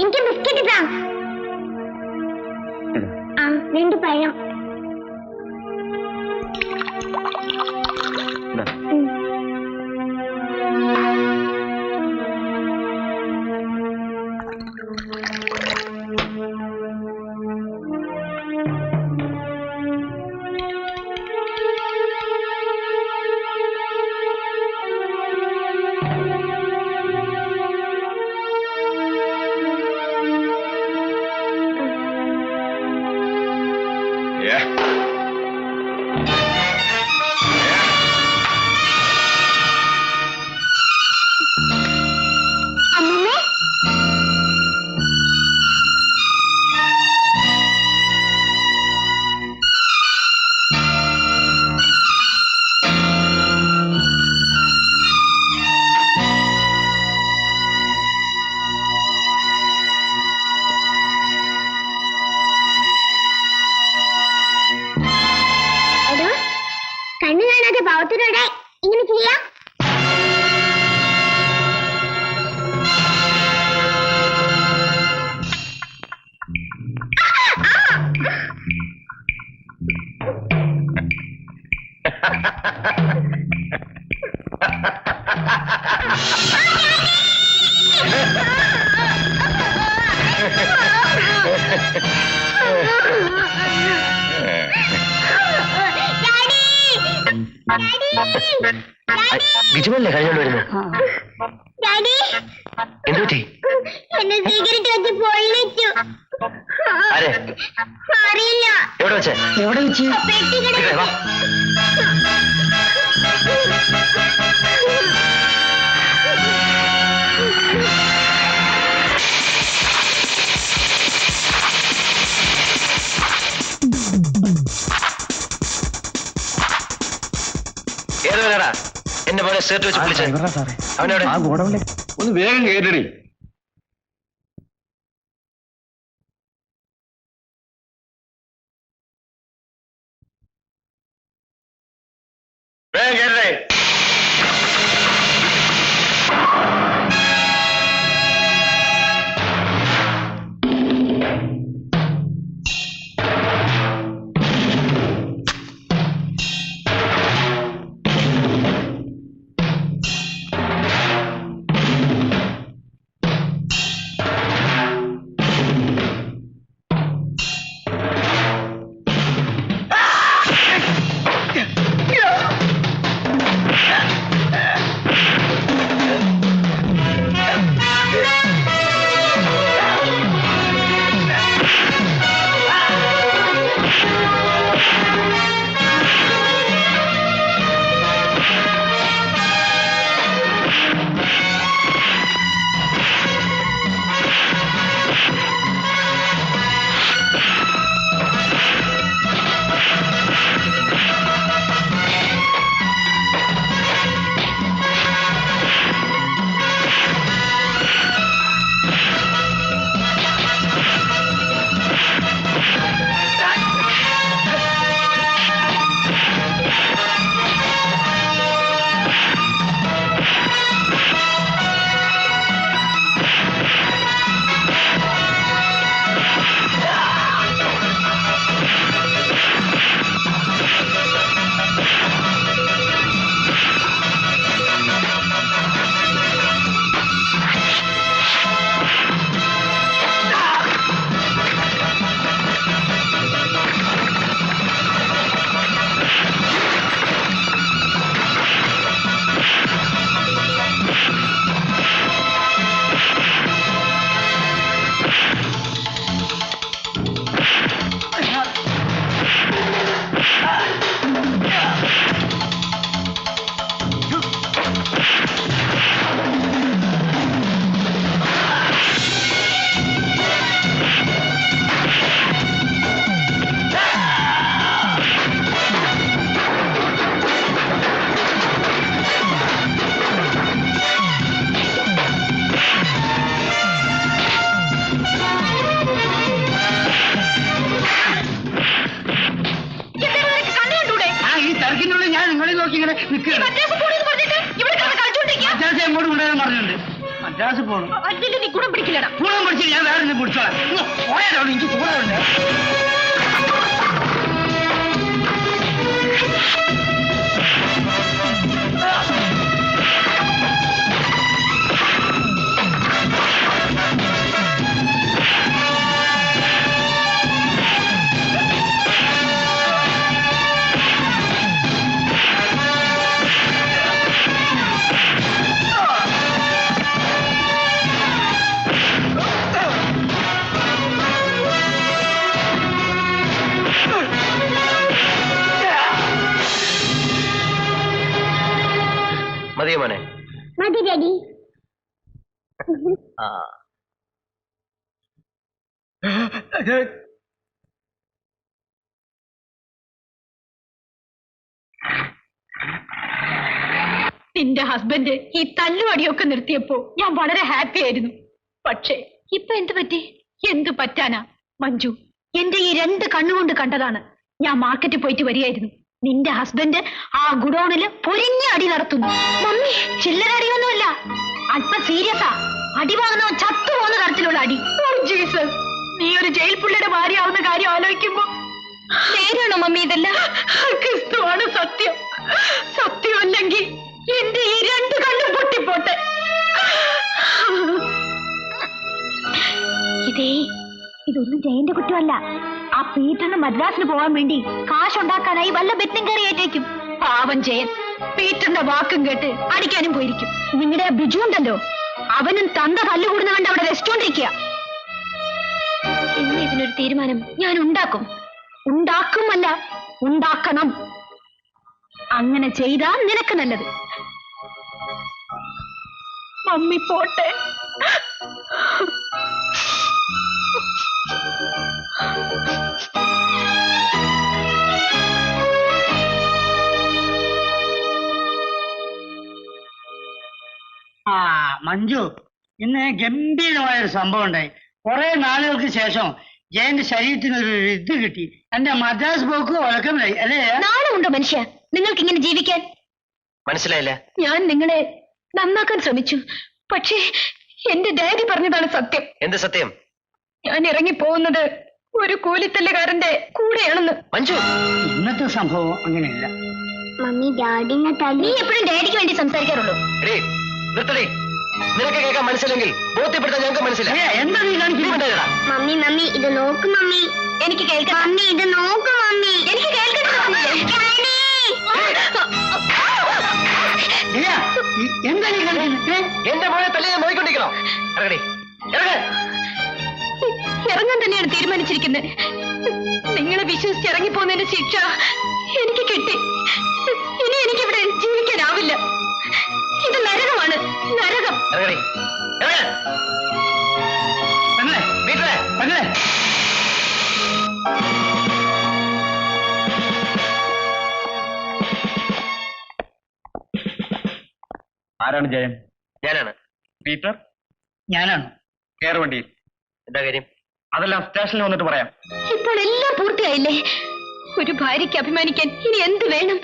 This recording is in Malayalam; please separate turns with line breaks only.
എനിക്ക് ബിസ്ക്കറ്റ് താ. ആ 2 പഴം. കണ്ണു കാണാതെ പാവത്തിനോടെ ഇങ്ങനെ ചെയ്യാം.
ബിജുമല്ലേ കഴിഞ്ഞോണ്ട് വരുന്നു? എന്തുപറ്റി?
എന്നെ സിഗരറ്റ് വെച്ച് പൊള്ളിച്ചു. അറിയില്ല.
എവിടെ വെച്ച്? പെട്ടിക്കട. ഏതാ എന്റെ പോലെ സേർട്ട് വെച്ച് വിളിച്ചത്? അവനവിടെ
ഒന്ന് വേഗം കേട്ടടി.
വേഗം കേട്ടേ.
മദ്രാസ് പോകണം.
അതിന്റെ നീ കൂടെ പിടിക്കില്ലടാ.
കൂടെ പിടിച്ച് ഞാൻ വേറെ പിടിച്ചോളാം. പോയാലോ എനിക്ക് കൂടെ.
മതിയോ മോനെ?
മതി ഡാഡി.
ആ
നിന്റെ ഹസ്ബൻഡ് ഈ തല്ലുവടിയൊക്കെ നിർത്തിയപ്പോ ഞാൻ വളരെ ഹാപ്പി ആയിരുന്നു. പക്ഷേ ഇപ്പൊ എന്ത് പറ്റി? എന്ത് പറ്റാനാ മഞ്ജു? എന്റെ ഈ 2 കണ്ണുകൊണ്ട് കണ്ടതാണ്. ഞാൻ മാർക്കറ്റിൽ പോയിട്ട് വരികയായിരുന്നു. നിന്റെ ഹസ്ബൻഡ് ആ ഗുഡൌണില് പൊരിഞ്ഞ അടി നടത്തുന്നു. മമ്മി, ചില്ലറ അടിയൊന്നുമല്ല, അല്പം സീരിയസാ. അടി വാങ്ങുന്നവൻ ചത്തുപോകുന്ന തരത്തിലുള്ള അടി. ജീസസ്, നീ ഒരു ജയിൽ പുള്ളിയുടെ ഭാര്യയാവുന്ന കാര്യം ആലോചിക്കുമ്പോ നേരാണോ മമ്മി ഇതെല്ലാം? ക്രിസ്തുവാണ് സത്യം. സത്യമല്ലെങ്കിൽ എന്റെ ഈ 2 കണ്ണും പൊട്ടിപ്പോട്ടെ.
ഇതൊന്നും ജയന്റെ കുറ്റമല്ല. ആ പീറ്ററിന് മദ്രാസിന് പോകാൻ വേണ്ടി കാശുണ്ടാക്കാനായി വല്ല ബെറ്റും കയറിയേറ്റേക്കും.
പാവൻ ജയൻ പീറ്ററിന്റെ വാക്കും കേട്ട് അടിക്കാനും പോയിരിക്കും.
നിങ്ങളുടെ ബിജു ഉണ്ടല്ലോ, അവനും തന്ത തല്ലുകൂടുന്ന കണ്ട് അവിടെ റെസ്റ്റോണ്ടിരിക്കുക.
ഇന്ന് ഇതിനൊരു തീരുമാനം ഞാൻ ഉണ്ടാക്കും.
ഉണ്ടാക്കുമല്ല, ഉണ്ടാക്കണം. അങ്ങനെ ചെയ്താ നിനക്ക് നല്ലത്.
മമ്മി പോട്ടെ.
ആ മഞ്ജു, ഇന്ന് ഗംഭീരമായൊരു സംഭവം ഉണ്ടായി. കുറെ നാളുകൾക്ക് ശേഷം ജയന്റെ ശരീരത്തിനൊരു ഇത് കിട്ടി. എന്റെ മദ്രാസ് പോക്ക് ഒലക്കമില്ലായി അല്ലേ?
നാണമുണ്ടോ മനുഷ്യ നിങ്ങൾക്ക് ഇങ്ങനെ ജീവിക്കാൻ?
മനസ്സിലായില്ല.
ഞാൻ നിങ്ങളെ നന്നാക്കാൻ ശ്രമിച്ചു. പക്ഷേ എന്റെ ഡാഡി പറഞ്ഞതാണ് സത്യം.
എന്ത് സത്യം?
ഞാൻ ഇറങ്ങിപ്പോകുന്നത് ഒരു കൂലിത്തല്ലുകാരന്റെ കൂടെയാണെന്ന്.
മഞ്ജു,
ഇന്നത്തെ സംഭവം അങ്ങനെയല്ല.
മമ്മി ഡാഡിനെ തല്ലി.
നീ എപ്പോഴും ഡാഡിക്ക് വേണ്ടി സംസാരിക്കാറുള്ളൂ.
എടീ, നിർത്തടി. നിനക്ക് കേൾക്കാൻ മനസ്സില്ലെങ്കിൽ ബോധ്യപ്പെടുത്താൻ ഞങ്ങൾക്ക് മനസ്സിലായി.
എന്താ നീ കാണിക്കുന്നത്?
മമ്മി മമ്മി ഇത് നോക്ക് മമ്മി.
എനിക്ക് കേൾക്കാം.
മമ്മി ഇത് നോക്ക് മമ്മി.
എനിക്ക് കേൾക്കണം.
എന്താ നീ കാണിക്കുന്നത്?
എന്റെ മോനെ തല്ലി ഞാൻ നോക്കിക്കൊണ്ടിരിക്കണോ? ഇറങ്ങടി, ഇറങ്ങ.
ഇറങ്ങാൻ തന്നെയാണ് തീരുമാനിച്ചിരിക്കുന്നത്. നിങ്ങളെ വിശ്വസിച്ച് ഇറങ്ങിപ്പോന്നതിന്റെ ശിക്ഷ എനിക്ക് കിട്ടി. ഇനി എനിക്കിവിടെ ജീവിക്കാനാവില്ല. ഇത് നരകമാണ്, നരകം.
ഇറങ്ങടി, ഇറങ്ങ.
പെണ്ണേ,
വീട്ടിലെ
പെണ്ണേ.
ആരാണ് ജയൻ?
ഞാനാണ്.
പീറ്റർ?
ഞാനാണ്.
കയറ് വണ്ടിയിൽ.
എന്താ കാര്യം?
അതെല്ലാം സ്റ്റേഷനിൽ വന്നിട്ട് പറയാം.
ഇപ്പോൾ എല്ലാം പൂർത്തിയായില്ലേ? ഒരു ഭാര്യയ്ക്ക് അഭിമാനിക്കാൻ ഇനി എന്ത് വേണം?